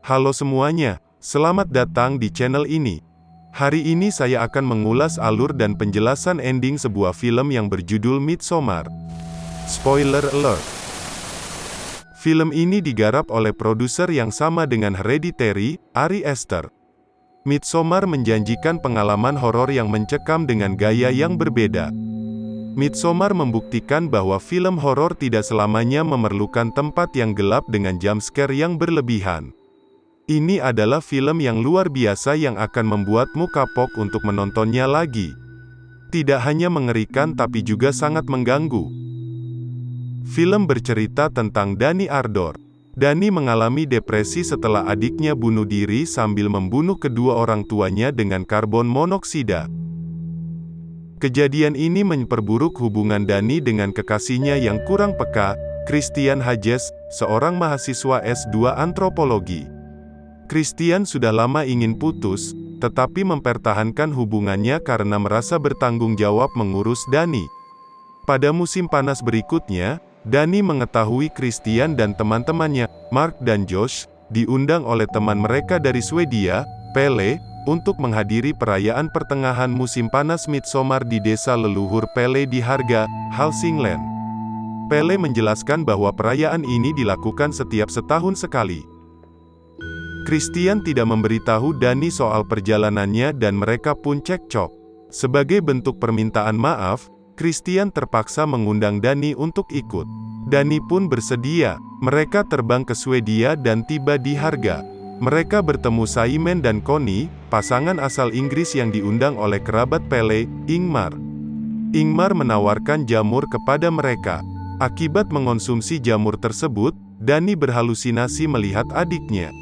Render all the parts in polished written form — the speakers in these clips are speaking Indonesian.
Halo semuanya, selamat datang di channel ini. Hari ini saya akan mengulas alur dan penjelasan ending sebuah film yang berjudul Midsommar. Spoiler alert. Film ini digarap oleh produser yang sama dengan Hereditary, Ari Aster. Midsommar menjanjikan pengalaman horor yang mencekam dengan gaya yang berbeda. Midsommar membuktikan bahwa film horor tidak selamanya memerlukan tempat yang gelap dengan jump scare yang berlebihan. Ini adalah film yang luar biasa yang akan membuatmu kapok untuk menontonnya lagi. Tidak hanya mengerikan tapi juga sangat mengganggu. Film bercerita tentang Dani Ardor. Dani mengalami depresi setelah adiknya bunuh diri sambil membunuh kedua orang tuanya dengan karbon monoksida. Kejadian ini memperburuk hubungan Dani dengan kekasihnya yang kurang peka, Christian Hajes, seorang mahasiswa S2 antropologi. Christian sudah lama ingin putus, tetapi mempertahankan hubungannya karena merasa bertanggung jawab mengurus Dani. Pada musim panas berikutnya, Dani mengetahui Christian dan teman-temannya, Mark dan Josh, diundang oleh teman mereka dari Swedia, Pelle, untuk menghadiri perayaan pertengahan musim panas Midsommar di desa leluhur Pelle di Harga, Hälsingland. Pelle menjelaskan bahwa perayaan ini dilakukan setiap setahun sekali. Christian tidak memberitahu Dani soal perjalanannya dan mereka pun cekcok. Sebagai bentuk permintaan maaf, Christian terpaksa mengundang Dani untuk ikut. Dani pun bersedia. Mereka terbang ke Swedia dan tiba di Harga. Mereka bertemu Simon dan Connie, pasangan asal Inggris yang diundang oleh kerabat Pelle, Ingmar. Ingmar menawarkan jamur kepada mereka. Akibat mengonsumsi jamur tersebut, Dani berhalusinasi melihat adiknya.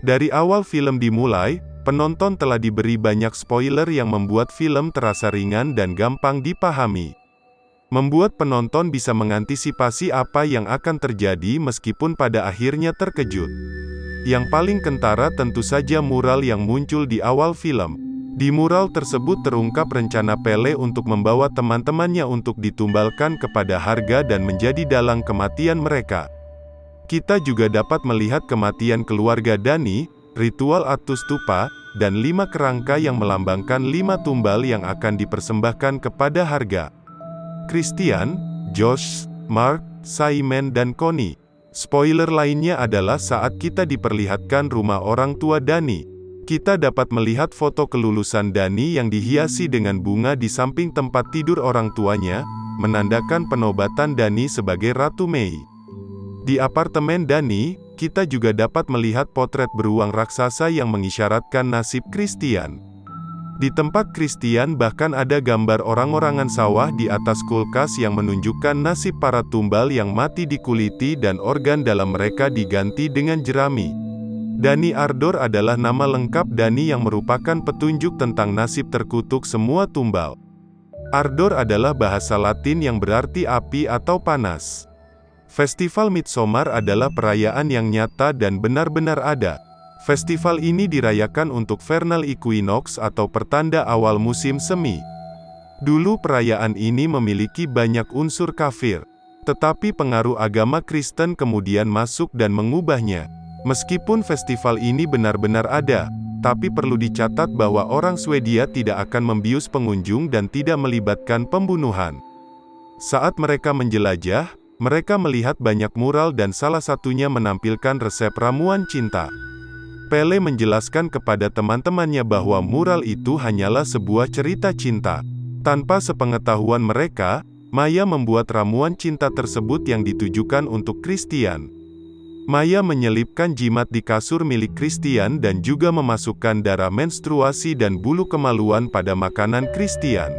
Dari awal film dimulai, penonton telah diberi banyak spoiler yang membuat film terasa ringan dan gampang dipahami. Membuat penonton bisa mengantisipasi apa yang akan terjadi meskipun pada akhirnya terkejut. Yang paling kentara tentu saja mural yang muncul di awal film. Di mural tersebut terungkap rencana Pelle untuk membawa teman-temannya untuk ditumbalkan kepada Harga dan menjadi dalang kematian mereka. Kita juga dapat melihat kematian keluarga Dani, ritual Atus Tupa, dan 5 kerangka yang melambangkan 5 tumbal yang akan dipersembahkan kepada Harga. Christian, Josh, Mark, Simon dan Connie. Spoiler lainnya adalah saat kita diperlihatkan rumah orang tua Dani. Kita dapat melihat foto kelulusan Dani yang dihiasi dengan bunga di samping tempat tidur orang tuanya, menandakan penobatan Dani sebagai Ratu Mei. Di apartemen Dani, kita juga dapat melihat potret beruang raksasa yang mengisyaratkan nasib Christian. Di tempat Christian bahkan ada gambar orang-orangan sawah di atas kulkas yang menunjukkan nasib para tumbal yang mati dikuliti dan organ dalam mereka diganti dengan jerami. Dani Ardor adalah nama lengkap Dani yang merupakan petunjuk tentang nasib terkutuk semua tumbal. Ardor adalah bahasa Latin yang berarti api atau panas. Festival Midsommar adalah perayaan yang nyata dan benar-benar ada. Festival ini dirayakan untuk vernal equinox atau pertanda awal musim semi. Dulu perayaan ini memiliki banyak unsur kafir, tetapi pengaruh agama Kristen kemudian masuk dan mengubahnya. Meskipun festival ini benar-benar ada, tapi perlu dicatat bahwa orang Swedia tidak akan membius pengunjung dan tidak melibatkan pembunuhan. Saat mereka menjelajah, mereka melihat banyak mural dan salah satunya menampilkan resep ramuan cinta. Pelle menjelaskan kepada teman-temannya bahwa mural itu hanyalah sebuah cerita cinta. Tanpa sepengetahuan mereka, Maya membuat ramuan cinta tersebut yang ditujukan untuk Christian. Maya menyelipkan jimat di kasur milik Christian dan juga memasukkan darah menstruasi dan bulu kemaluan pada makanan Christian.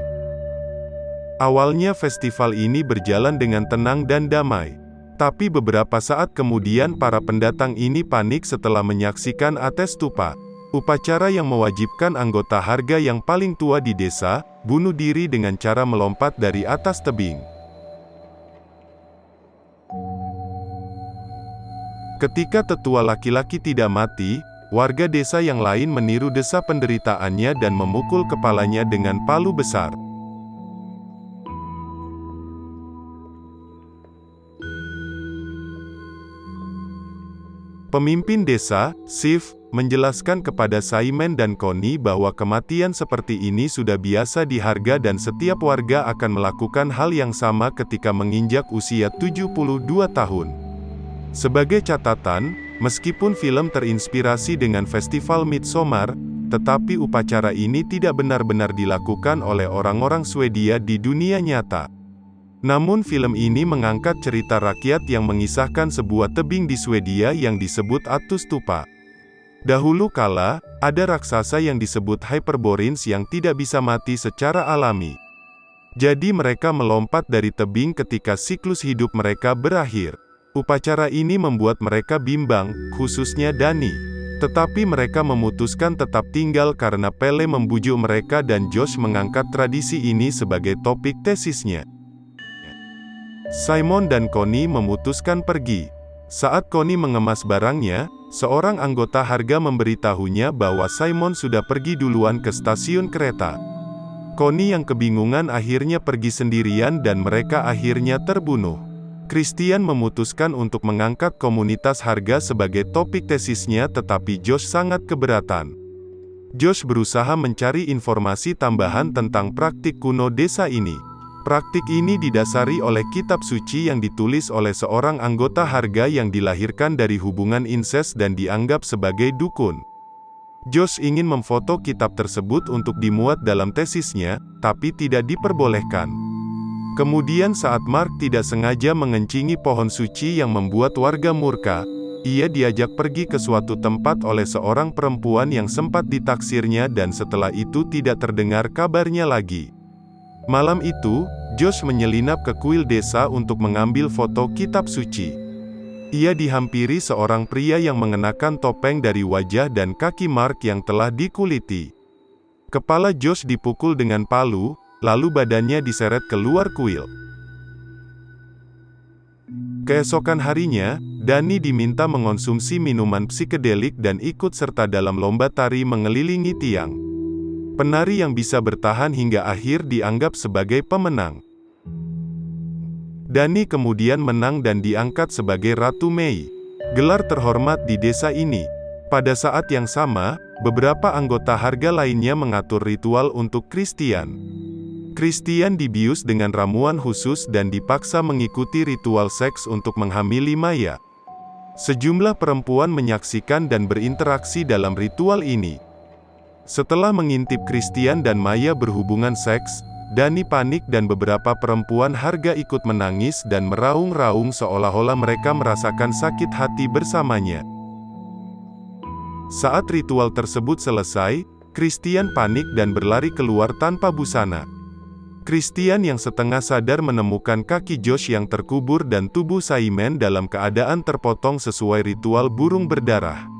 Awalnya festival ini berjalan dengan tenang dan damai. Tapi beberapa saat kemudian para pendatang ini panik setelah menyaksikan Ates Tupa, upacara yang mewajibkan anggota Harga yang paling tua di desa, bunuh diri dengan cara melompat dari atas tebing. Ketika tetua laki-laki tidak mati, warga desa yang lain meniru desa penderitaannya dan memukul kepalanya dengan palu besar. Pemimpin desa, Sif, menjelaskan kepada Simon dan Connie bahwa kematian seperti ini sudah biasa di Harga dan setiap warga akan melakukan hal yang sama ketika menginjak usia 72 tahun. Sebagai catatan, meskipun film terinspirasi dengan festival Midsommar, tetapi upacara ini tidak benar-benar dilakukan oleh orang-orang Swedia di dunia nyata. Namun film ini mengangkat cerita rakyat yang mengisahkan sebuah tebing di Swedia yang disebut Atustupa. Dahulu kala, ada raksasa yang disebut Hyperborins yang tidak bisa mati secara alami. Jadi mereka melompat dari tebing ketika siklus hidup mereka berakhir. Upacara ini membuat mereka bimbang, khususnya Dani. Tetapi mereka memutuskan tetap tinggal karena Pelle membujuk mereka dan Josh mengangkat tradisi ini sebagai topik tesisnya. Simon dan Connie memutuskan pergi. Saat Connie mengemas barangnya, seorang anggota Harga memberitahunya bahwa Simon sudah pergi duluan ke stasiun kereta. Connie yang kebingungan akhirnya pergi sendirian dan mereka akhirnya terbunuh. Christian memutuskan untuk mengangkat komunitas Harga sebagai topik tesisnya, tetapi Josh sangat keberatan. Josh berusaha mencari informasi tambahan tentang praktik kuno desa ini. Praktik ini didasari oleh kitab suci yang ditulis oleh seorang anggota Harga yang dilahirkan dari hubungan inses dan dianggap sebagai dukun. Josh ingin memfoto kitab tersebut untuk dimuat dalam tesisnya, tapi tidak diperbolehkan. Kemudian saat Mark tidak sengaja mengencingi pohon suci yang membuat warga murka, ia diajak pergi ke suatu tempat oleh seorang perempuan yang sempat ditaksirnya dan setelah itu tidak terdengar kabarnya lagi. Malam itu, Josh menyelinap ke kuil desa untuk mengambil foto kitab suci. Ia dihampiri seorang pria yang mengenakan topeng dari wajah dan kaki Mark yang telah dikuliti. Kepala Josh dipukul dengan palu, lalu badannya diseret keluar kuil. Keesokan harinya, Dani diminta mengonsumsi minuman psikedelik dan ikut serta dalam lomba tari mengelilingi tiang. Penari yang bisa bertahan hingga akhir dianggap sebagai pemenang. Dani kemudian menang dan diangkat sebagai Ratu Mei, gelar terhormat di desa ini. Pada saat yang sama, beberapa anggota Harga lainnya mengatur ritual untuk Christian. Christian dibius dengan ramuan khusus dan dipaksa mengikuti ritual seks untuk menghamili Maya. Sejumlah perempuan menyaksikan dan berinteraksi dalam ritual ini. Setelah mengintip Christian dan Maya berhubungan seks, Dani panik dan beberapa perempuan Harga ikut menangis dan meraung-raung seolah-olah mereka merasakan sakit hati bersamanya. Saat ritual tersebut selesai, Christian panik dan berlari keluar tanpa busana. Christian yang setengah sadar menemukan kaki Josh yang terkubur dan tubuh Simon dalam keadaan terpotong sesuai ritual burung berdarah.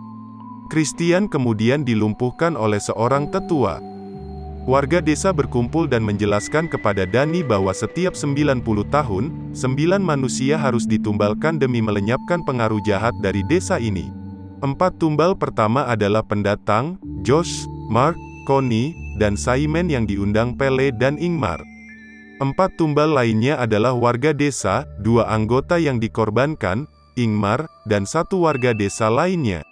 Christian kemudian dilumpuhkan oleh seorang tetua. Warga desa berkumpul dan menjelaskan kepada Dani bahwa setiap 90 tahun, 9 manusia harus ditumbalkan demi melenyapkan pengaruh jahat dari desa ini. 4 tumbal pertama adalah pendatang, Josh, Mark, Connie, dan Simon yang diundang Pelle dan Ingmar. 4 tumbal lainnya adalah warga desa, 2 anggota yang dikorbankan, Ingmar, dan 1 warga desa lainnya.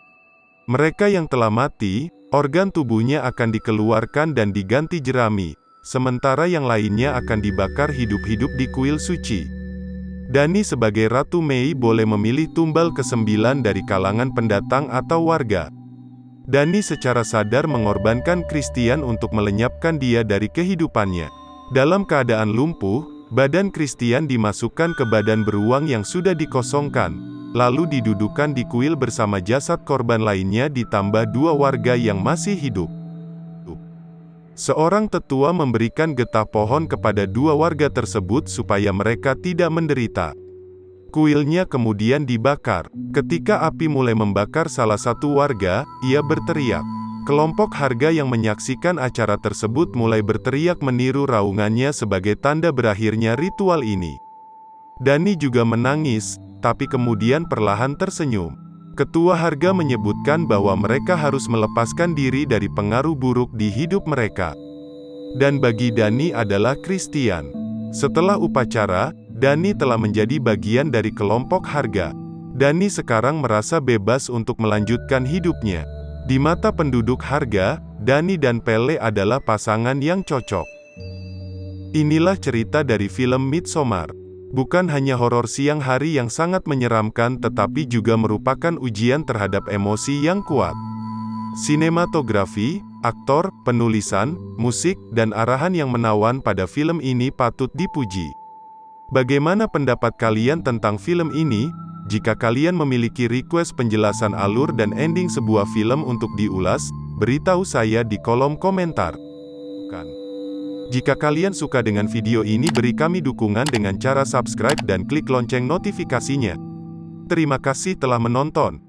Mereka yang telah mati, organ tubuhnya akan dikeluarkan dan diganti jerami, sementara yang lainnya akan dibakar hidup-hidup di kuil suci. Dani sebagai Ratu Mei boleh memilih tumbal ke-9 dari kalangan pendatang atau warga. Dani secara sadar mengorbankan Christian untuk melenyapkan dia dari kehidupannya. Dalam keadaan lumpuh, badan Christian dimasukkan ke badan beruang yang sudah dikosongkan, lalu didudukan di kuil bersama jasad korban lainnya ditambah 2 warga yang masih hidup. Seorang tetua memberikan getah pohon kepada 2 warga tersebut supaya mereka tidak menderita. Kuilnya kemudian dibakar. Ketika api mulai membakar salah satu warga, ia berteriak. Kelompok Harga yang menyaksikan acara tersebut mulai berteriak meniru raungannya sebagai tanda berakhirnya ritual ini. Dani juga menangis, tapi kemudian perlahan tersenyum. Ketua Harga menyebutkan bahwa mereka harus melepaskan diri dari pengaruh buruk di hidup mereka. Dan bagi Dani adalah Christian. Setelah upacara, Dani telah menjadi bagian dari kelompok Harga. Dani sekarang merasa bebas untuk melanjutkan hidupnya. Di mata penduduk Harga, Dani dan Pele adalah pasangan yang cocok. Inilah cerita dari film Midsommar. Bukan hanya horor siang hari yang sangat menyeramkan tetapi juga merupakan ujian terhadap emosi yang kuat. Sinematografi, aktor, penulisan, musik, dan arahan yang menawan pada film ini patut dipuji. Bagaimana pendapat kalian tentang film ini? Jika kalian memiliki request penjelasan alur dan ending sebuah film untuk diulas, beritahu saya di kolom komentar. Jika kalian suka dengan video ini, beri kami dukungan dengan cara subscribe dan klik lonceng notifikasinya. Terima kasih telah menonton.